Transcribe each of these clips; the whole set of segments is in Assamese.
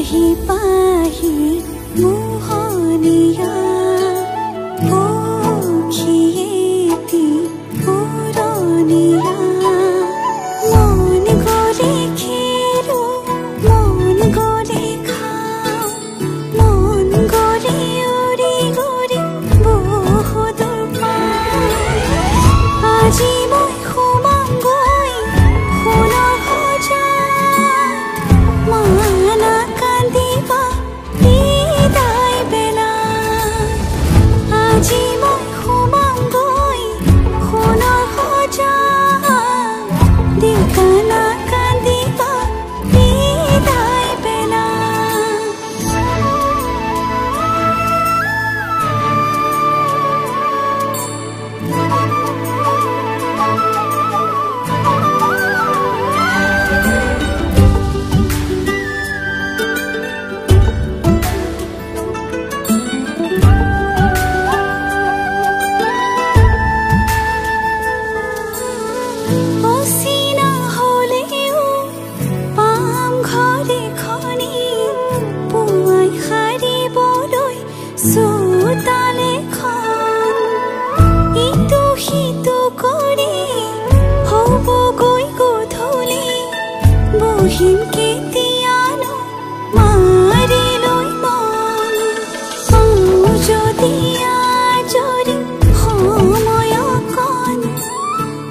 পাহি পাহি মোহনীয়া পক্ষীয়েতি পুৰণীয়া মন গ'লে খেলো মন গ'লে খাওঁ মন গ'লে উৰি গ'লে বহুদূৰ পাওঁ আজি মই সোমামগৈ সোণৰ সজাত মানা কান্দিবা বিদায় বেলাত আজি মই সোমামগৈ সোণৰ সজাত দেউতা নাকান্দিবা বিদায় বেলাত অচিনা হ'লেও পাম ঘৰ এখনি পুৱাই সাৰিবলৈ চোতাল এখন ইটো সিটো কৰি হ'বগৈ গধূলি বহিম কেতিয়ানো মাৰি লৈ মন পাওঁ যদি আজৰি সময় অকণ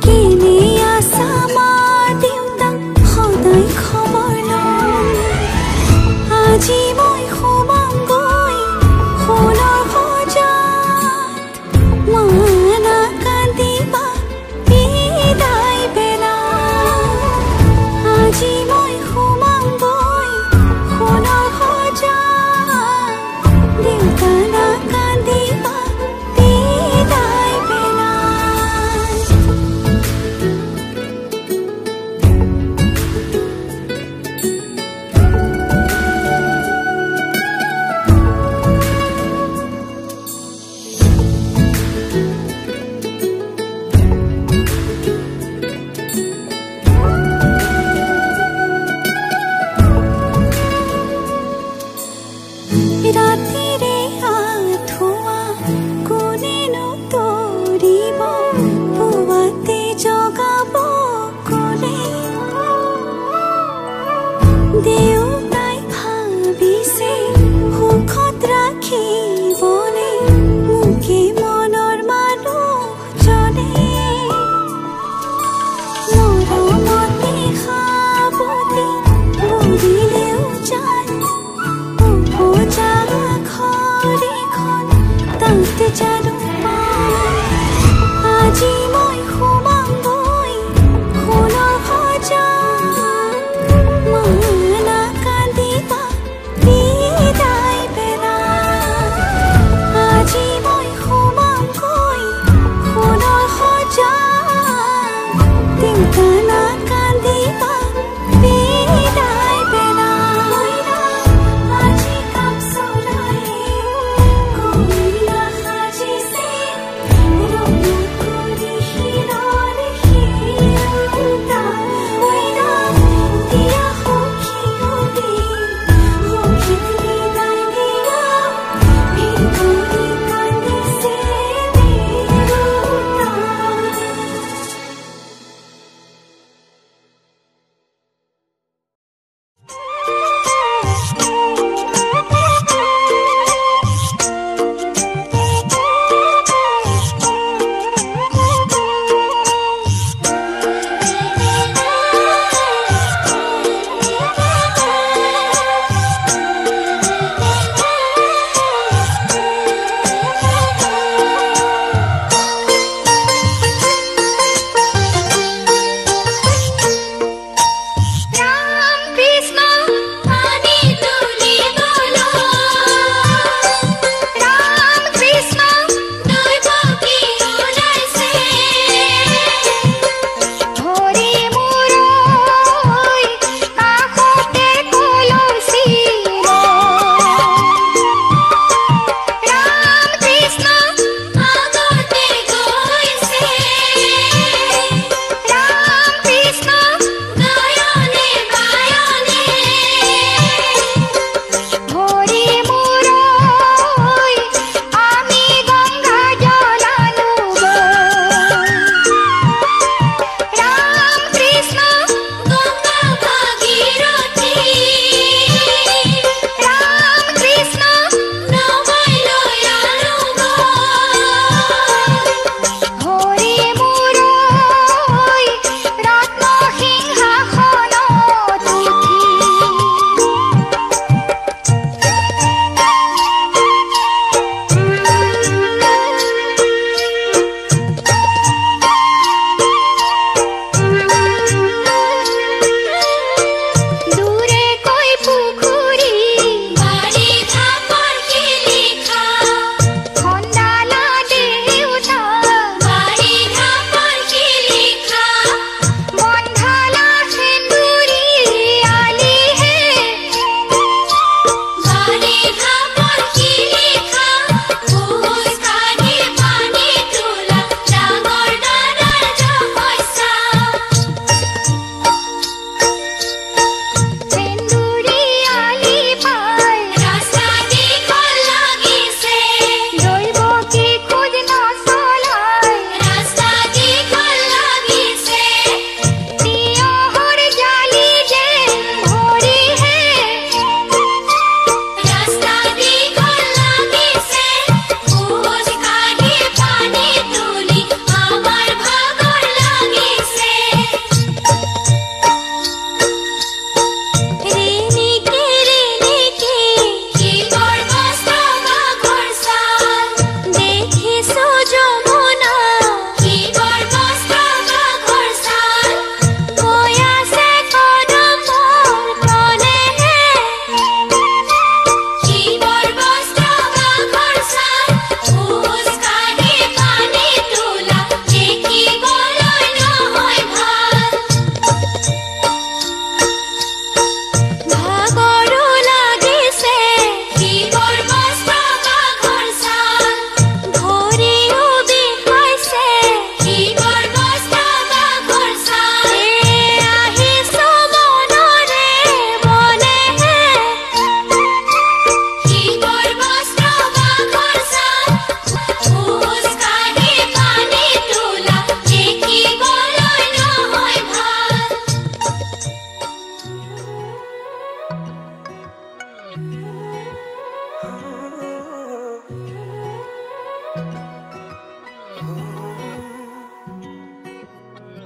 কেনে আছা মা দেউতাক সদায় খবৰ ল'ম আজি মই সোমামগৈ সোণৰ সজাত মানা কান্দিবা বিদায় বেলাত আজি মই সোমামগৈ সোণৰ সজাত দেউতা নাকান্দিবা বিদায় বেলাত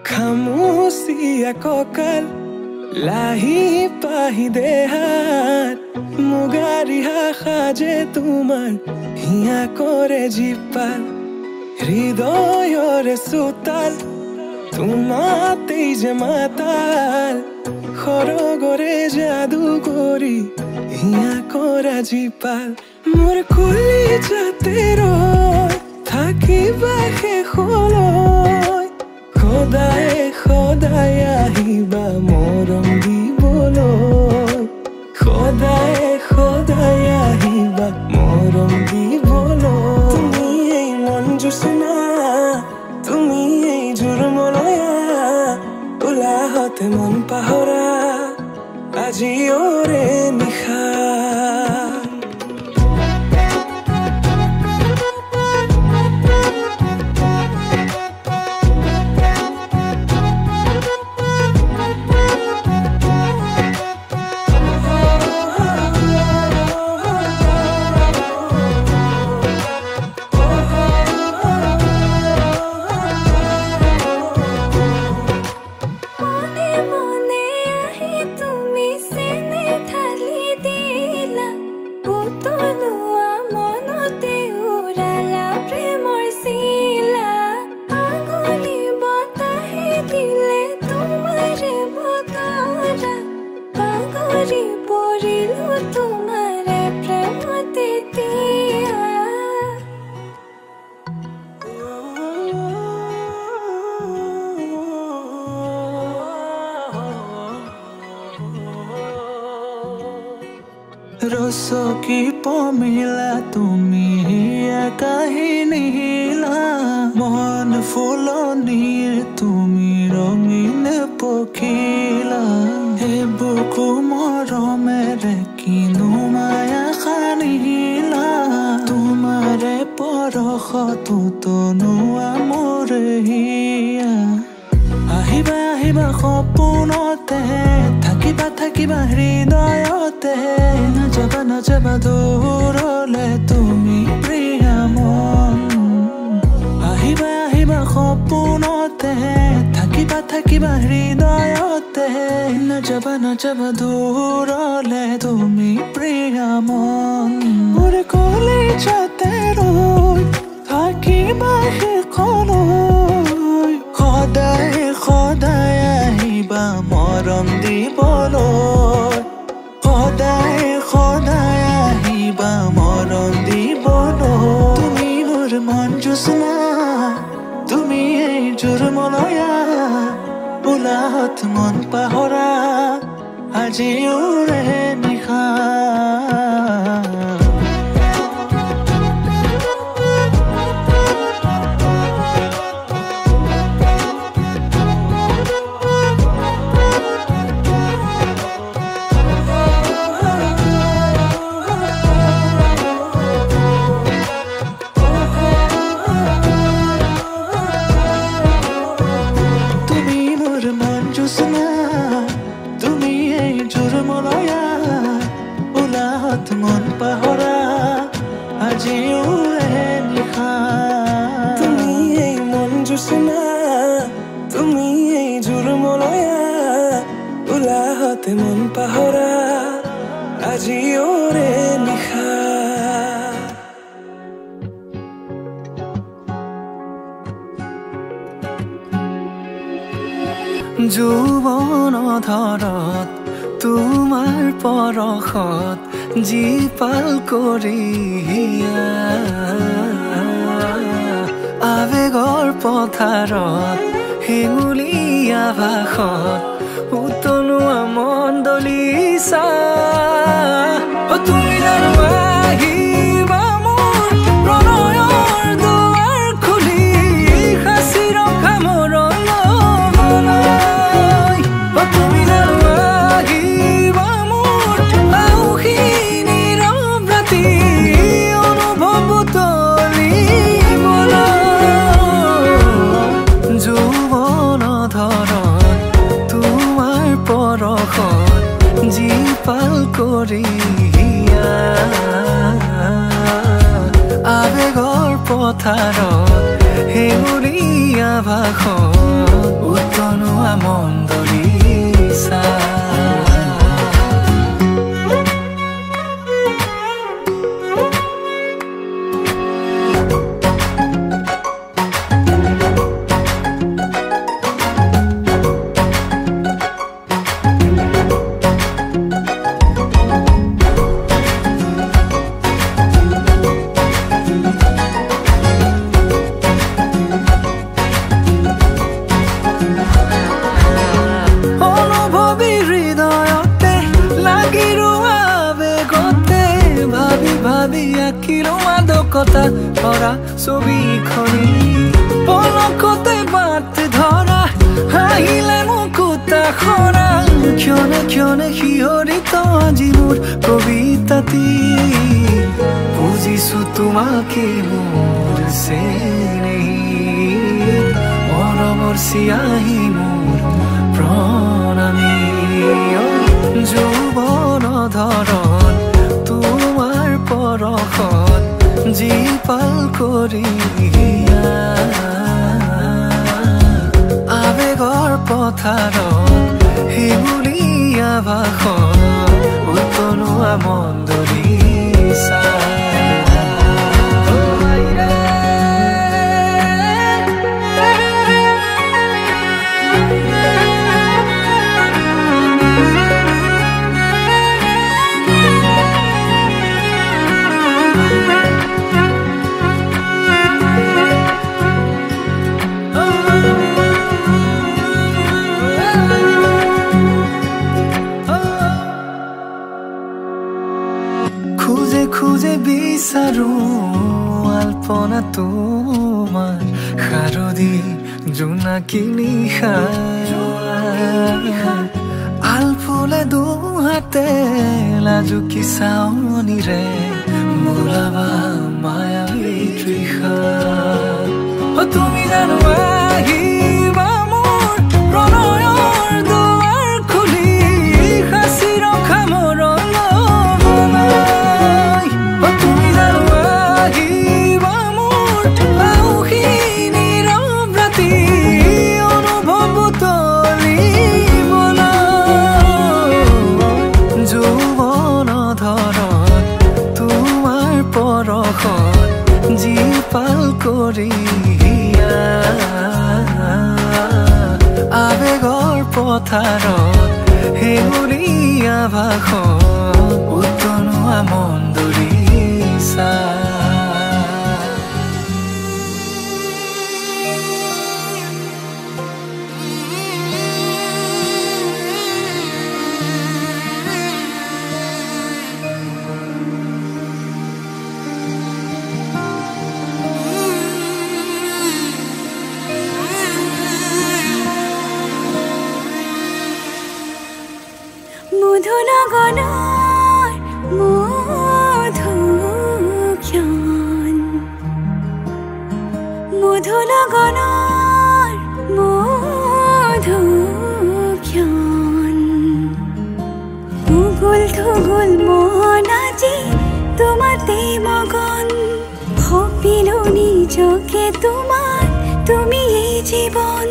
খামুচিয়া কঁকাল লাহি পাহি দেহাত মুগাৰি সাজে তোমাৰ হিয়া কৰে জীপাল হৃদয়ৰে চোতাল তোমাতেই যে মাতাল সৰগৰে যাদু কৰি হিয়া কৰা জীপাল মোৰ কলিজাতে ৰৈ থাকিবা শেষলৈ সদায় সদায় আহিবা মৰম দিবলৈ সদায় সদায় আহিবা মৰম দিবলৈ তুমি এই মন জোচনা তুমি এই জোৰমলয়া ওলাহতে মন পাহৰা আজি ওৰে নিশা ৰচকি পমিলা তুমি কাহিনী হিলা মন ফুলনিৰ তুমি ৰঙীন পখিলা হে বুকু মৰমেৰে কিনো মায়া সানিলা তোমাৰে পৰশতো তনুৱা মোৰ হিয়া আহিবা আহিবা সপোনতে থাকিবা থাকিবা হৃদয়তে নাযাবা নাযাবা দূৰলে তুমি প্ৰিয়া মন আহিবা আহিবা সপোনতে থাকিবা থাকিবা হৃদয়তে নাযাবা নাযাবা দূৰলে তুমি প্ৰিয়া মন মোৰ কলিজাতে ৰৈ থাকিবা শেষলৈ সদায় সদায় আহিবা মৰম দিবলৈ সদায় সদায় আহিবা মৰম দিবলৈ তুমি মোৰ মন জোচনা তুমি এই জোৰমলয়া ওলাহত মন পাহৰা আজি ওৰে নিশা তুমি এই জোৰমলয়া ওলাহত মন পাহৰা আজি ওৰে নিশা তুমি এই মন জোচনা তুমি এই জোৰমলয়া ওলাহতে মন পাহৰা আজি ওৰে নিশা যৌৱন ধৰত তোমাৰ পৰশত জীপাল কৰি আবেগৰ পথাৰত হেঙুলীয়া ভাষত উতলোৱা মণ্ডলিছা তুমি জানো আহিবা মোৰ প্ৰণয়ৰ দুৱাৰ খুলি সাঁচি ৰখা মোৰ তুমি জানো আহিবা মোৰ আউসী নীৰৱ ৰাতি অনুভৱ তুলিবলৈ যৌৱন ধৰত তোমাৰ পৰশত জীপাল কৰি আবেগৰ পথাৰত হেঙুলীয়া ভাষত উতনোৱা মন্দলিচা কথা ভৰা ছবিখনি পলকতে বাট ধৰা হাঁহিলে মুকুতা খৰা ক্ষণে ক্ষণে শিহৰিত আজি মোৰ কবিতাটি বুজিছো তোমাকে মোৰ চেনেহি মৰমৰ চিয়াহী মোৰ প্ৰণামী যৌৱন ধৰণ তোমাৰ পৰশত জীপাল কৰি আবেগৰ পথাৰত হেঙুলীয়া ভাষত উতনোৱা মন্দলিচা খুঁজে বিচাৰো আলপনা তোমাৰ শাৰদী জোনাকী নিশা আলফুলে দুহাতে লাজুকী চাৱনিৰে বোলাবা মায়াবী তৃষা তুমি জানো আহিবা মোৰ প্ৰণয়ৰ দুৱাৰ খুলি সাঁচি ৰখা মোৰ জীপাল কৰি আবেগৰ পথাৰত হেঙুলীয়া ভাষত উতনোৱা মন্দলিচা মধুনগনৰ মধুক্ষণ মধুনগনৰ মধুক্ষণ উগুল থুগুল মন আজি তোমাতে মগন ভাবিলো নিজকে তোমাৰ তুমি এই জীৱন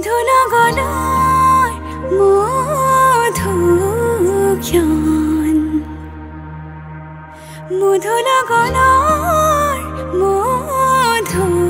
মধুনগনৰ মধুক্ষণ মধুনগনৰ মধুক্ষণ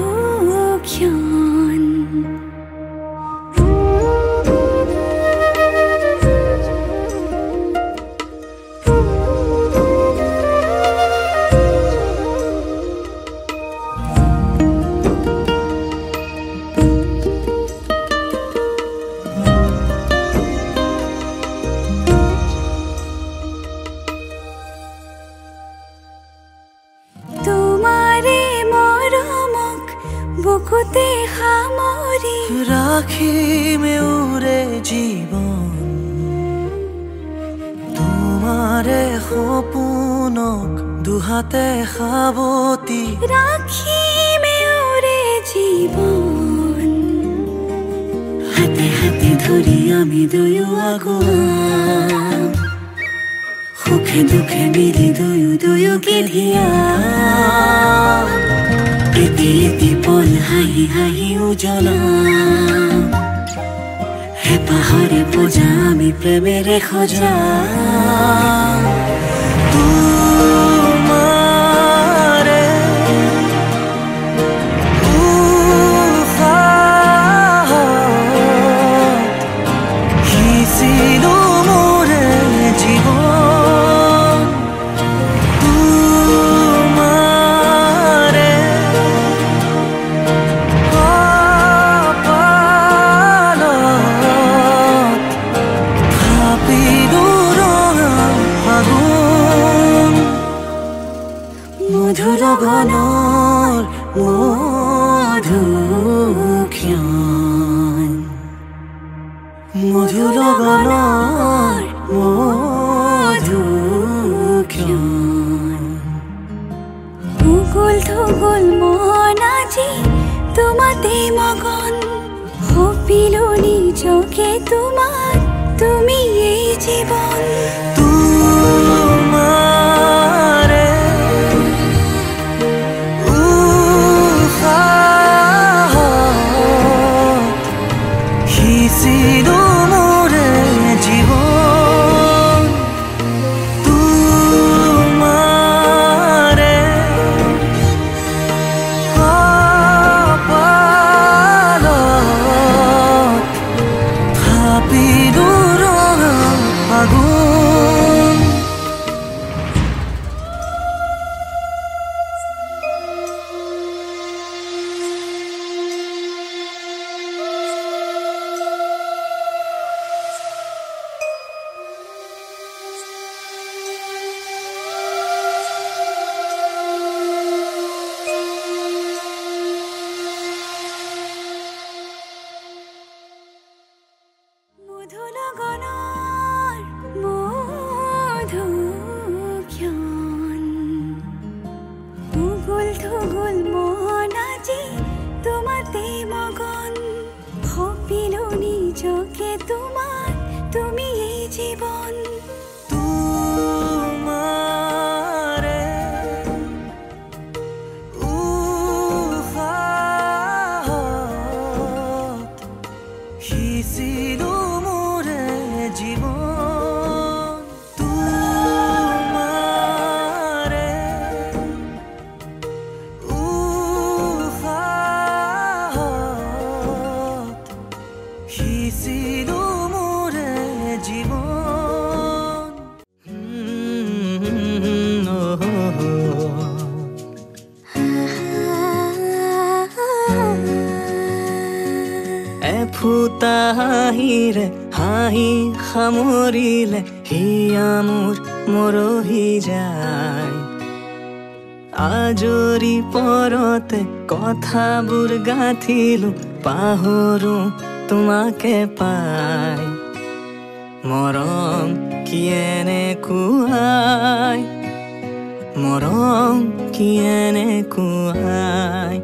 আমাৰে সপোনক দুহাতে সাৱটি ৰাখিমে ওৰে জীৱন হাতে হাতে ধৰি আমি দুয়ো আগুৱাম সুখে দুখে মিলি দুয়োকে ধিয়াম এটি এটি পল হাঁহি হাঁহি উজ্বলাম হেঁপাহৰে পূজা আমি প্ৰেমেৰে সজাম তোমাৰে উশাহত সিঁচিলো মোৰে জীৱন তোমাৰে কপালত থাপিলো ৰঙা ফাগুন মধুৰ গণৰ মধুক্ষণ মধুৰ গণৰ মধুক্ষণ উগুল থুগুল মন আজি তোমাতে মগন সপিলো নিজকে তোমাক তুমি এই জীৱন তোমাৰে উশাহত সিঁচিলো মোৰে জীৱন তোমাৰে কপালত থাপিলো ৰঙা ফাগুন মধুৰ গণৰ মধুক্ষণ উগুল থুগুল মন আজি তোমাতে মগন সপিলো নিজকে তোমাক তুমি এই জীৱন তোমাৰে উশাহত সিঁচিলো মোৰে জীৱন তোমাৰে উশাহত সিঁচিলো মোৰে জীৱন এফুটা হাঁহিৰে হাঁহি সামৰিলে হিয়া মোৰ মৰহি যায় আজৰি পৰতে কথাবোৰ গাঁঠিলো পাহৰো তোমাকে পাই মৰম কি এনেকুৱাই মৰম কি এনেকুৱাই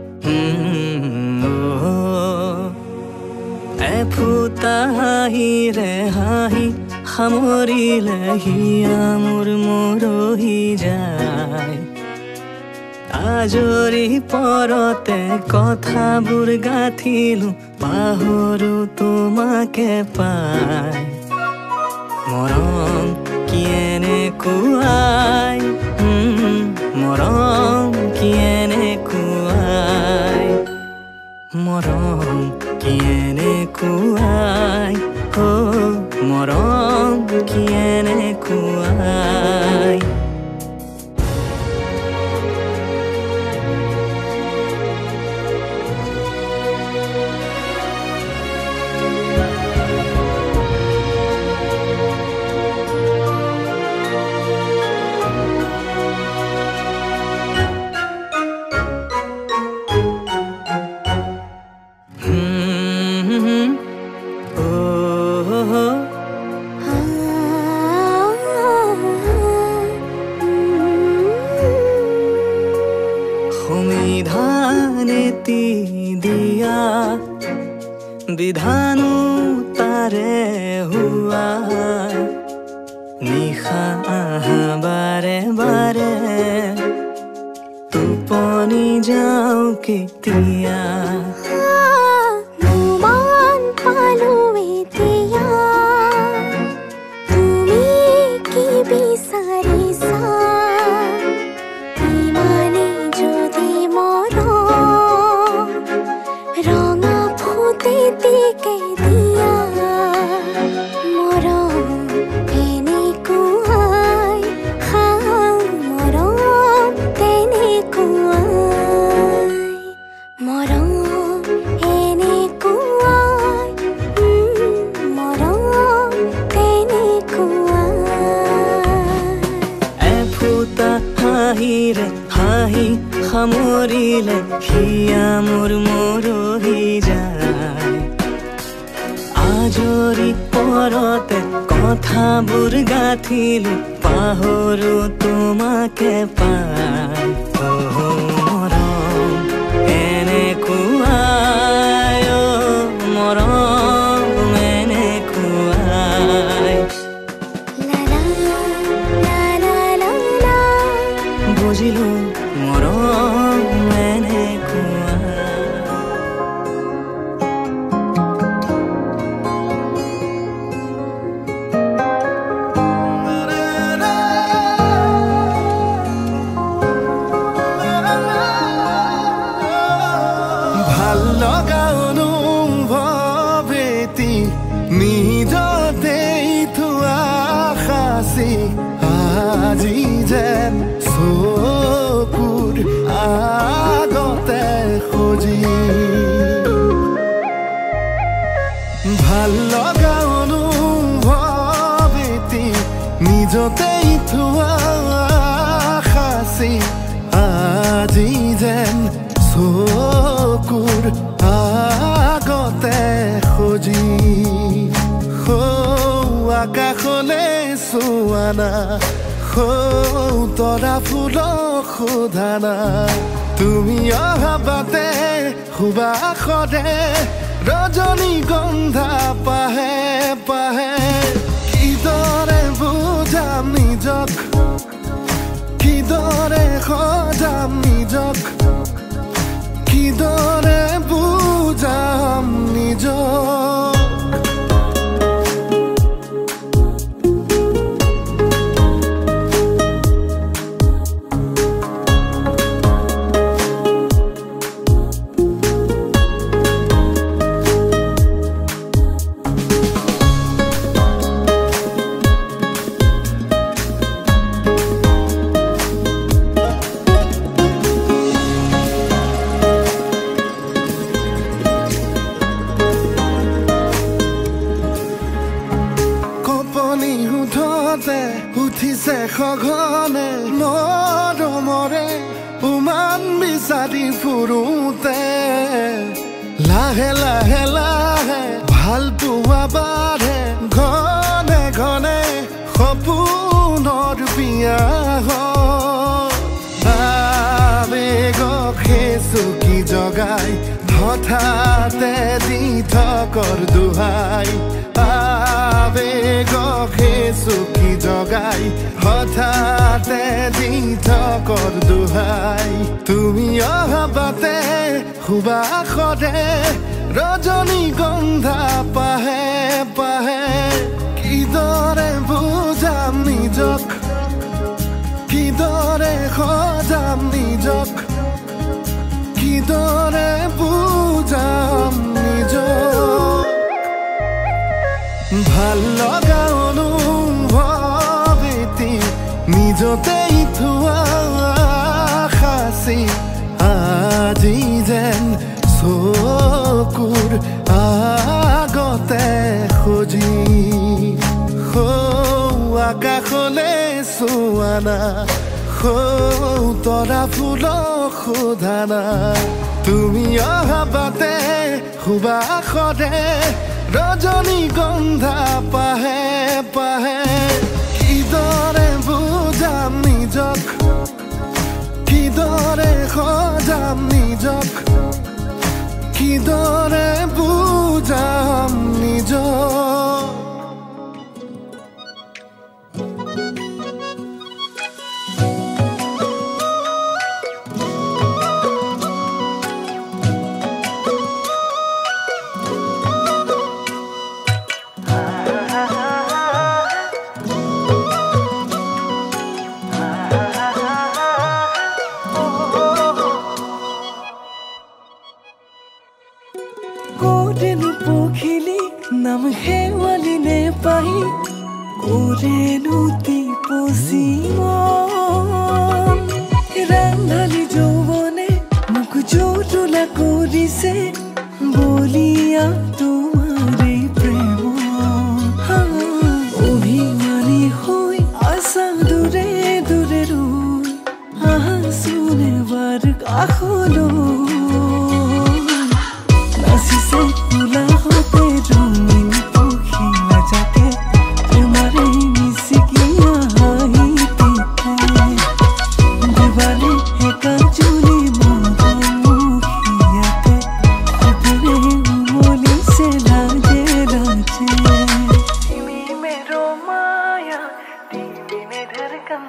এফুটা হাঁহিৰে হাঁহি সামৰিলে হিয়া মোৰ মৰহি যায় আজৰি পৰতে কথাবোৰ গাঁঠিলো পাহৰো তোমাকে পাই মৰম কি এনেকুৱাই মৰম কি এনেকুৱাই মৰম কি এনেকুৱাই মৰম কি এনেকুৱাই বিধানেতি দিয়া বিধানো তাৰে হুৱা নিশা আহা বাৰে বাৰে টোপনি যাওঁ কেতিয়া মন পালো এতিয়া তুমি কি বিচাৰিছা ইমানে যদি মৰম ৰঙা ফুটি টিকে দিয়া মৰম এনেকুৱাই মৰম তেনেকুৱাই মৰম এনেকুৱাই মৰম তেনেকুৱাই এফুটা হাঁহিৰে হাঁহি সামৰিলে হিয়া মোৰ মৰহি যায় আজৰি পৰতে কথাবোৰ গাঁঠিলো পাহৰো তোমাকে পাই মৰম এনেকুৱাই মৰম এনেকুৱাই লা লা লা লা লা লা বুজিলো মৰম এনেকুৱাই ভাল লগা অনুভৱেতি নিজতেই থোৱা সাঁচি আজি যেন চকুৰ আগতে সজি ভাল লগা অনুভৱেতি নিজতেই থোৱা সাঁচি আজি যেন চকুৰ আগতে সজি আকাশলে চোৱানা তৰা ফুলক সোধানা তুমি অহা বাটে সুবাসৰে ৰজনীগন্ধা পাহে পাহে কিদৰে বুজাম নিজক কিদৰে সজাম নিজক কিদৰে বুজাম নিজক উঠিছে সঘনে মৰমৰে উমান বিচাৰি ফুৰোতে লাহে লাহে লাহে ভাল পোৱা বাঢ়ে ঘনে ঘনে সপোনৰ বিয়া আবেগক চুকি জগাই হঠাতে দি থকৰ দোহাই আবেগক চুকি জগাই হঠাতে দি থকৰ দোহাই তুমি অহা বাটে সুবাসৰে ৰজনীগন্ধা পাহে পাহে কিদৰে বুজাম নিজক কিদৰে সজাম নিজক কিদৰে বুজাম নিজক ভাল লগা অনুভৱেতি নিজতেই থোৱা সাঁচি আজি যেন চকুৰ আগতে সজি আকাশলে চোৱানা তৰা ফুলক সোধানা তুমি অহা বাটে সুবাসৰে ৰজনীগন্ধা পাহে পাহে কিদৰে বুজাম নিজক কিদৰে সজাম নিজক কিদৰে বুজাম নিজক Kodenu pokhili nam hewali ne pai Kodenu ti posimon Randhali jovone muk jotula korise Bolia tumare premon Obhimani hoi asa dure dure roi Ahasune bar kakholo से खुला होते रंगीन पोखिला जाके तुम्हारे मिसकिया हाई पीते दीवाने है कंचुली मोरा मुखियाते उतरे उमोली से लाजे लाजे तिमी मेरो माया तिमी ने धड़कन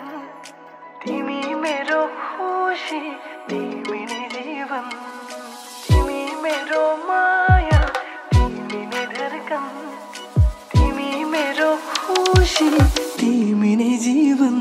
तिमी मेरो खुशी तिमी ने जीवन तिमी मेरो माया तिमी ने धड़कन तिमी मेरो खुशी तिमी ने जीवन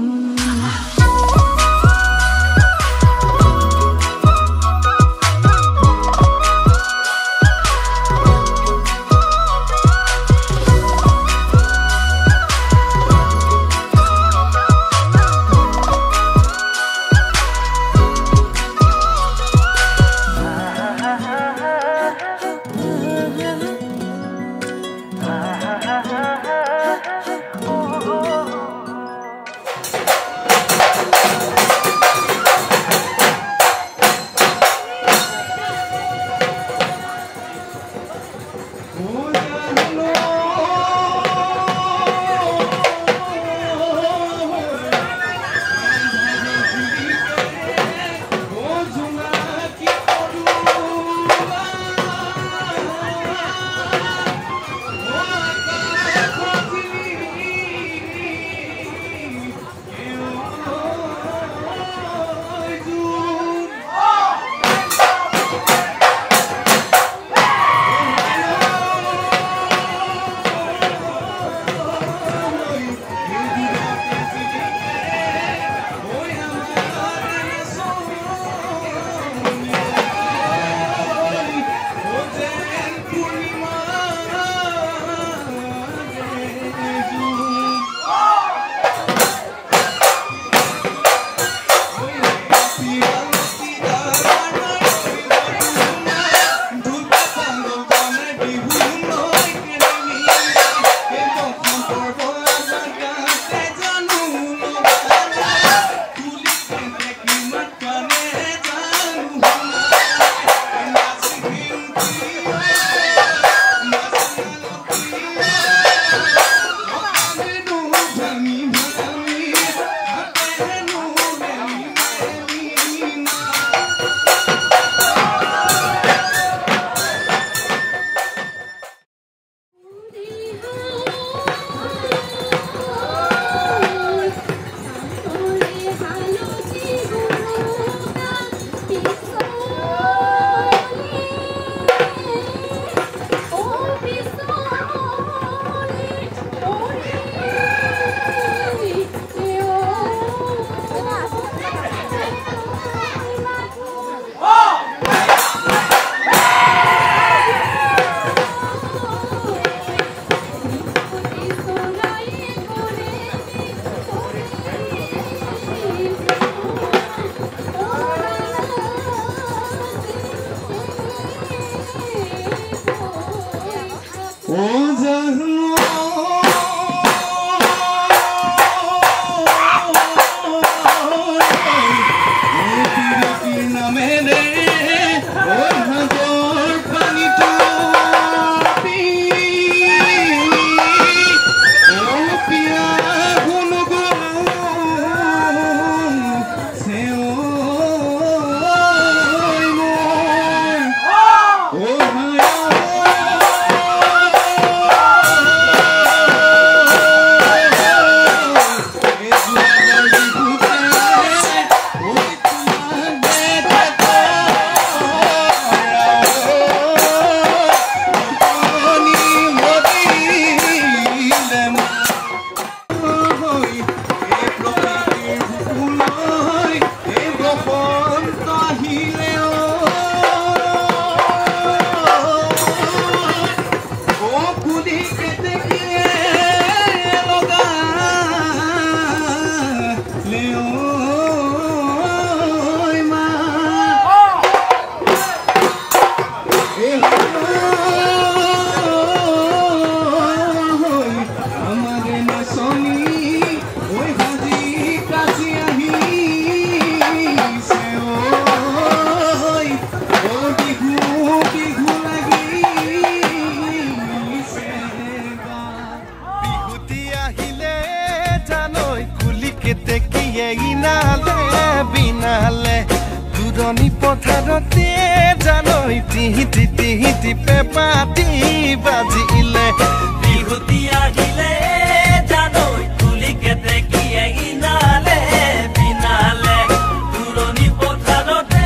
কেতেকিয়ে ইনালে বিনালে দুৰণি পথাৰতে জানৈ তিহিতি তিহিতি পেপাতি বাজিলে বিহুতি আহিলে জানৈ তুলি কেতেকিয়ে ইনালে বিনালে দুৰণি পথাৰতে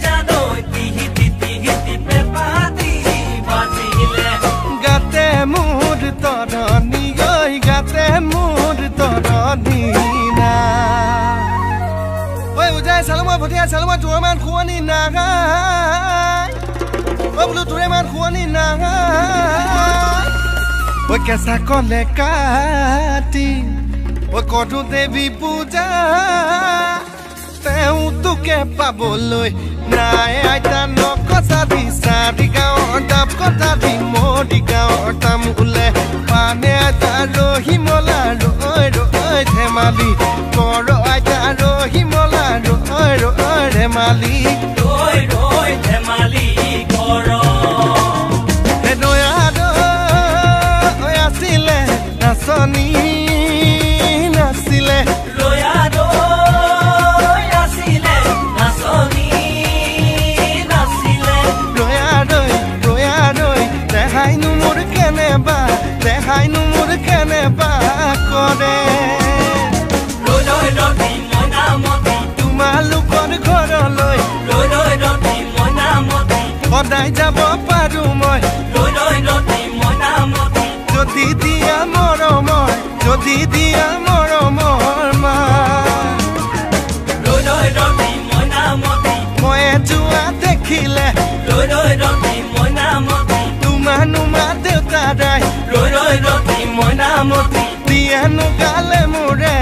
জানৈ তিহিতি তিহিতি পেপাতি বাজিলে গাতে মোৰ তৰণি ঐ গাতে মোৰ তৰণি না ঐ উজাই চালমা ভটিয়া চালমা তোৰ মান খুৱনি নাগাই ঐ বোলো তোৰে মান খুৱনি নাগাই ঐ কেঁচা কলে কাটি ঐ কটো দেৱী পূজা তেওঁ তোকে পাবলৈ নাই আইতা নকচা দি চাৰি গাঁৱৰ ডাব কটা দি মৰি গাঁৱৰ তাম ওলে পানে আইতা ৰহিমলা ৰৈ ৰৈ ধেমালি কৰ আইতা ৰহিমলা ৰৈ ৰৈ ধেমালি ৰৈ ৰৈ ধেমালি কৰ আছিলে নাচনী নাছিলে দেখাইনো মোৰ কেনেবা কৰে তোমালোকৰ ঘৰলৈ সদায় যাব পাৰো মই যদি দিয়া মৰমৰ মা মই যোৱা দেখিলে তোমানো মা দেউতাৰাই দিয়েনো গালে মোৰে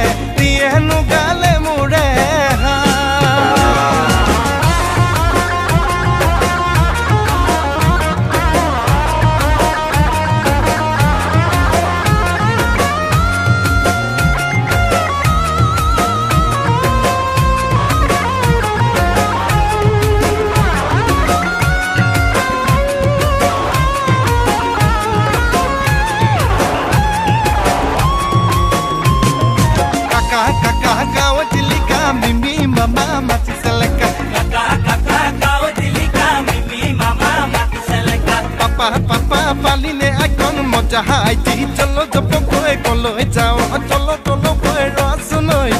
Papa paline akon moja haiti chalo jopo koi koloi jao chalo tolo koi rosunoi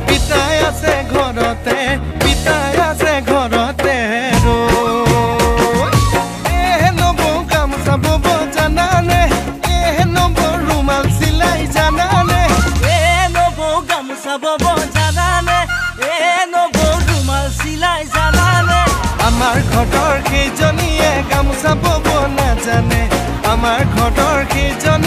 pitai ase ghorote ro no bo kam sabo bo janane no bo rumal silai janane no bo kam sabo bo janane no bo rumal silai janane আমাৰ ঘৰৰ কেইজনীয়ে গামোচা বব নাজানে আমাৰ ঘৰৰ কেইজন